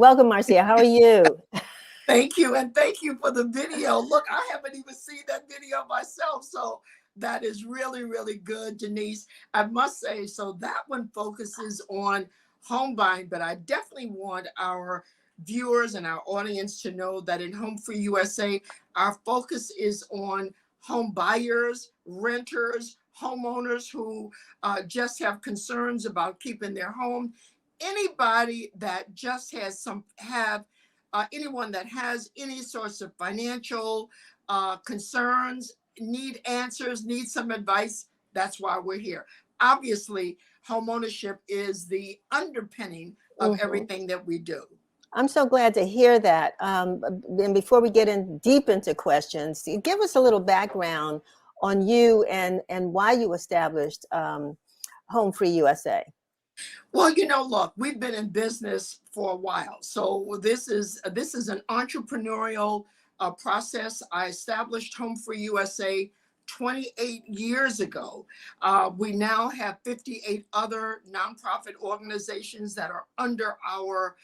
Welcome, Marcia. How are you? Thank you. And thank you for the video. Look, I haven't even seen that video myself. So that is really, really good, Denise. I must say, so that one focuses on home buying, but I definitely want our viewers and our audience to know that in Home Free USA, our focus is on home buyers, renters, homeowners who just have concerns about keeping their home. Anybody that just has anyone that has any sorts of financial concerns, need answers, need some advice, that's why we're here. Obviously, homeownership is the underpinning of everything that we do. I'm so glad to hear that. And before we get in deep into questions, give us a little background on you and why you established Home Free USA. Well, look, we've been in business for a while. So this is an entrepreneurial process. I established Home Free USA 28 years ago. We now have 58 other nonprofit organizations that are under our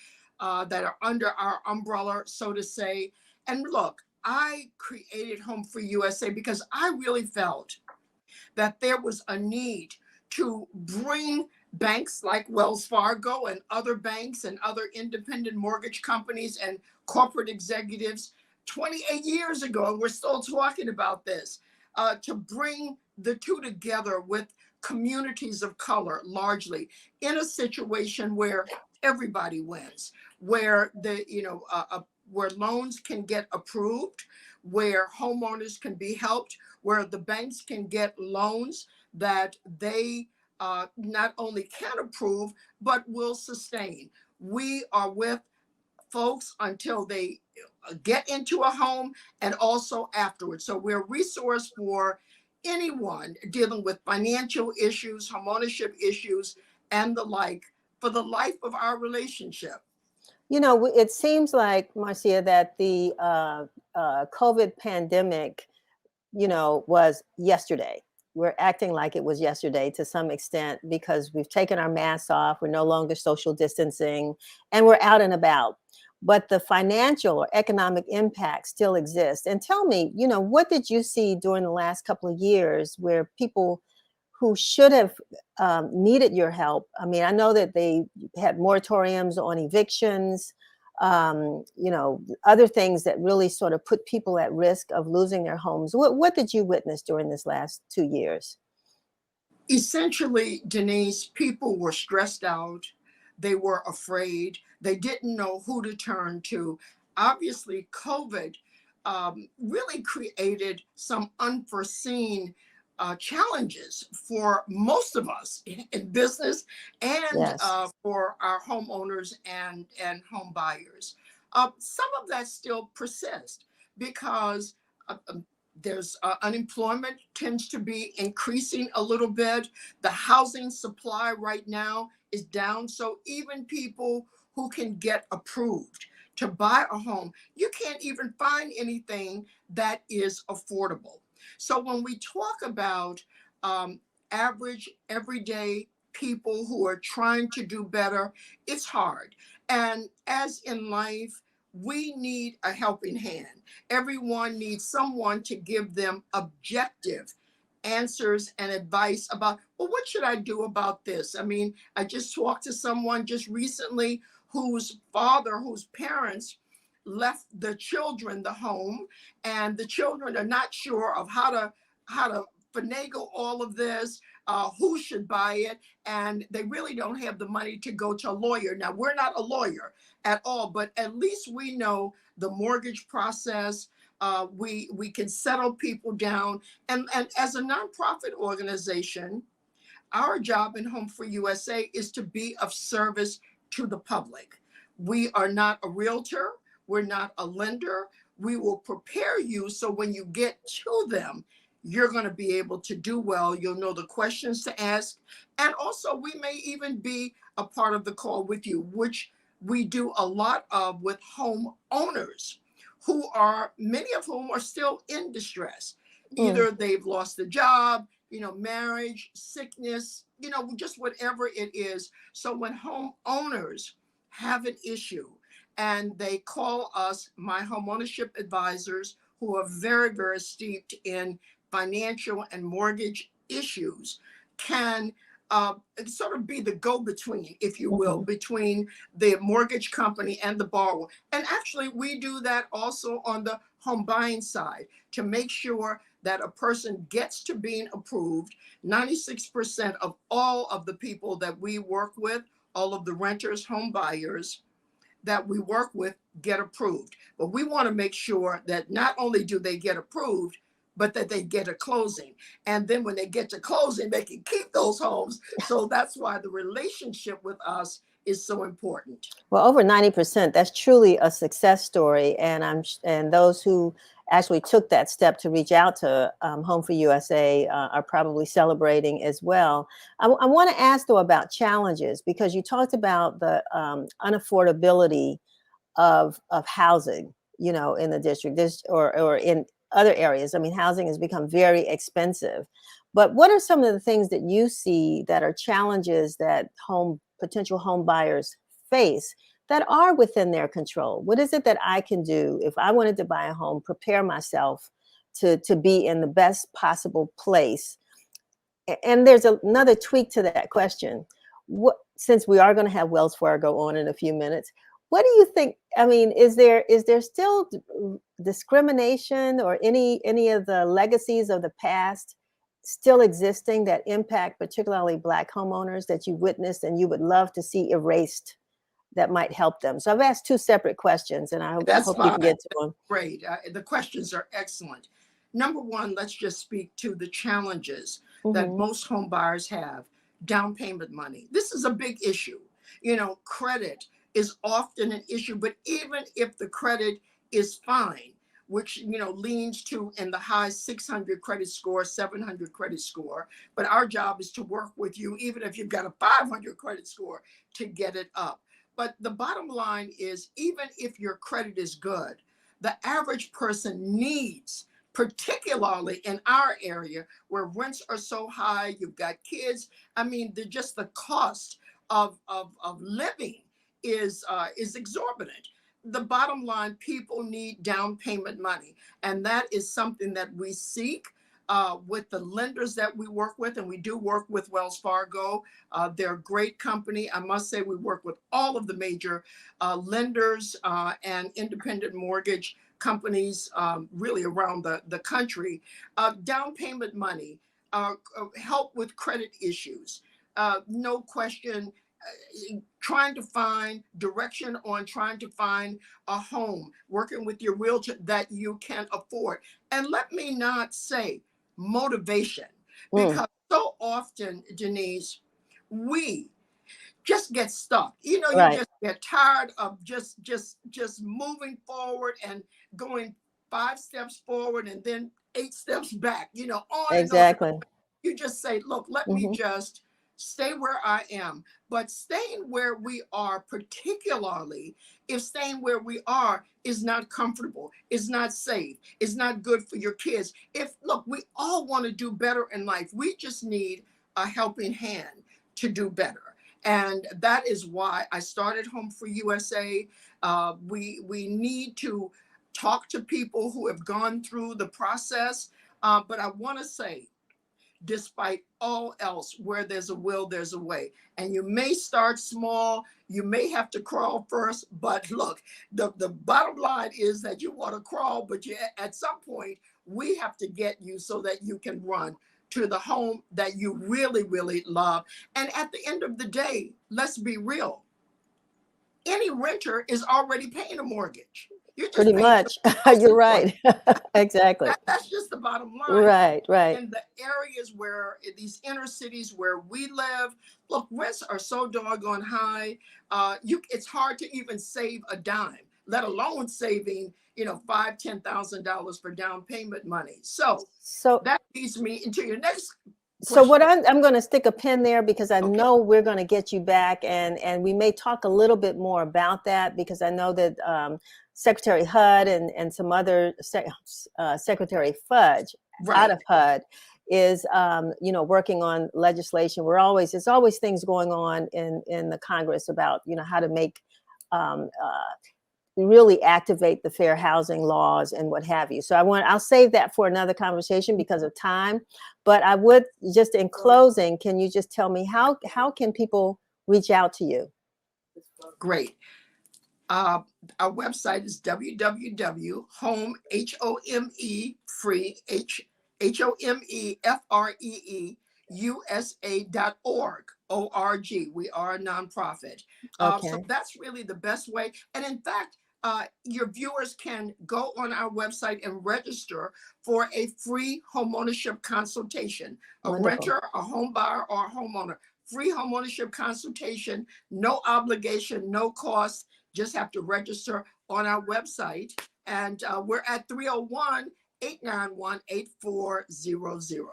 umbrella, so to say. And look, I created Home Free USA because I really felt that there was a need to bring banks like Wells Fargo and other banks and other independent mortgage companies and corporate executives 28 years ago, and we're still talking about this, to bring the two together with communities of color, largely in a situation where everybody wins, where where loans can get approved, where homeowners can be helped, where the banks can get loans that they not only can approve, but will sustain. We are with folks until they get into a home and also afterwards. So we're a resource for anyone dealing with financial issues, homeownership issues, and the like for the life of our relationship. It seems like, Marcia, that the COVID pandemic, was yesterday. We're acting like it was yesterday to some extent because we've taken our masks off. We're no longer social distancing and we're out and about. But the financial or economic impact still exists. And tell me, what did you see during the last couple of years where people who should have needed your help? I mean, I know that they had moratoriums on evictions, other things that really sort of put people at risk of losing their homes. What did you witness during this last 2 years? Essentially, Denise, people were stressed out. They were afraid. They didn't know who to turn to. Obviously, COVID really created some unforeseen challenges for most of us in business and Yes. For our homeowners and home buyers. Some of that still persists because there's unemployment tends to be increasing a little bit. The housing supply right now is down. So even people who can get approved to buy a home, you can't even find anything that is affordable. So when we talk about average, everyday people who are trying to do better, it's hard. And as in life, we need a helping hand. Everyone needs someone to give them objective answers and advice about, well, what should I do about this? I mean, I just talked to someone just recently whose parents left the children the home, and the children are not sure of how to finagle all of this, who should buy it, and they really don't have the money to go to a lawyer. Now, we're not a lawyer at all, but at least we know the mortgage process. We can settle people down, and as a nonprofit organization, our job in Home Free USA is to be of service to the public. We are not a realtor. We're not a lender. We will prepare you so when you get to them, you're going to be able to do well. You'll know the questions to ask. And also, we may even be a part of the call with you, which we do a lot of with homeowners many of whom are still in distress. Either they've lost a job, marriage, sickness, just whatever it is. So when homeowners have an issue and they call us my homeownership advisors, who are very, very steeped in financial and mortgage issues, can sort of be the go-between, if you will, between the mortgage company and the borrower. And actually, we do that also on the home buying side to make sure that a person gets to being approved. 96% of all of the people that we work with, all of the renters, home buyers that we work with, get approved. But we want to make sure that not only do they get approved, but that they get a closing. And then when they get to closing, they can keep those homes. So that's why the relationship with us is so important. Well, over 90%, that's truly a success story. And those who actually took that step to reach out to Home for USA are probably celebrating as well. I want to ask, though, about challenges, because you talked about the unaffordability of housing, you know, in the district, this or in other areas. I mean, housing has become very expensive. But what are some of the things that you see that are challenges that potential home buyers face that are within their control? What is it that I can do if I wanted to buy a home, prepare myself to be in the best possible place? And there's another tweak to that question. Since we are going to have Wells Fargo on in a few minutes, what do you think? I mean, is there still discrimination or any of the legacies of the past still existing that impact particularly Black homeowners that you witnessed and you would love to see erased that might help them? So I've asked two separate questions, and I hope you can get to them. Great. The questions are excellent. Number one, let's just speak to the challenges that most home buyers have. Down payment money. This is a big issue. You know, credit is often an issue, but even if the credit is fine, which, you know, leans to in the high 600 credit score, 700 credit score, but our job is to work with you, even if you've got a 500 credit score, to get it up. But the bottom line is, even if your credit is good, the average person needs, particularly in our area where rents are so high, you've got kids. I mean, just the cost of living is exorbitant. The bottom line, people need down payment money. And that is something that we seek with the lenders that we work with. And we do work with Wells Fargo. They're a great company. I must say we work with all of the major lenders and independent mortgage companies really around the country. Down payment money, help with credit issues. No question, trying to find direction on trying to find a home, working with your realtor that you can afford. And let me not say motivation, because so often, Denise, we just get stuck. You know, you just get tired of just moving forward and going 5 steps forward and then 8 steps back, you know, on Exactly. and on. You just say, look, let me just stay where I am. But staying where we are, particularly if staying where we are is not comfortable, is not safe, is not good for your kids. Look, we all want to do better in life. We just need a helping hand to do better. And that is why I started Home for USA. We need to talk to people who have gone through the process. But I want to say, despite all else, where there's a will, there's a way. And you may start small, you may have to crawl first, but look, the bottom line is that you want to crawl, but at some point, we have to get you so that you can run to the home that you really, really love. And at the end of the day, let's be real. Any renter is already paying a mortgage. You're just pretty much. You're right. Exactly. That's just the bottom line. Right. In the areas where, in these inner cities where we live, look, rents are so doggone high. It's hard to even save a dime, let alone saving, you know, $5,000, $10,000 for down payment money. So that leads me into your next question. So what I'm going to stick a pin there, because I know we're going to get you back, and we may talk a little bit more about that, because I know that Secretary HUD and some other Secretary Fudge out of HUD is you know, working on legislation. There's always things going on in the Congress about, you know, how to make really activate the fair housing laws and what have you. So I'll save that for another conversation because of time. But I would just in closing, can you just tell me how can people reach out to you? Great. Our website is www.home, HOME, free, HOMEFREE, USA.org. We are a nonprofit. Okay. So that's really the best way. And in fact, your viewers can go on our website and register for a free homeownership consultation. A Wonderful. renter, a home buyer, or a homeowner. Free homeownership consultation, no obligation, no cost. Just have to register on our website. And we're at 301-891-8400.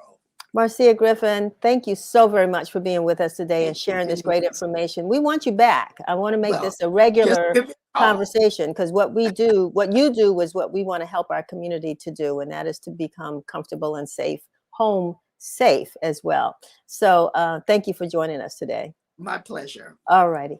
Marcia Griffin, thank you so very much for being with us today and sharing this great information. We want you back. I want to make this a regular conversation because what you do is what we want to help our community to do, and that is to become comfortable and safe, home safe as well. So thank you for joining us today. My pleasure. All righty.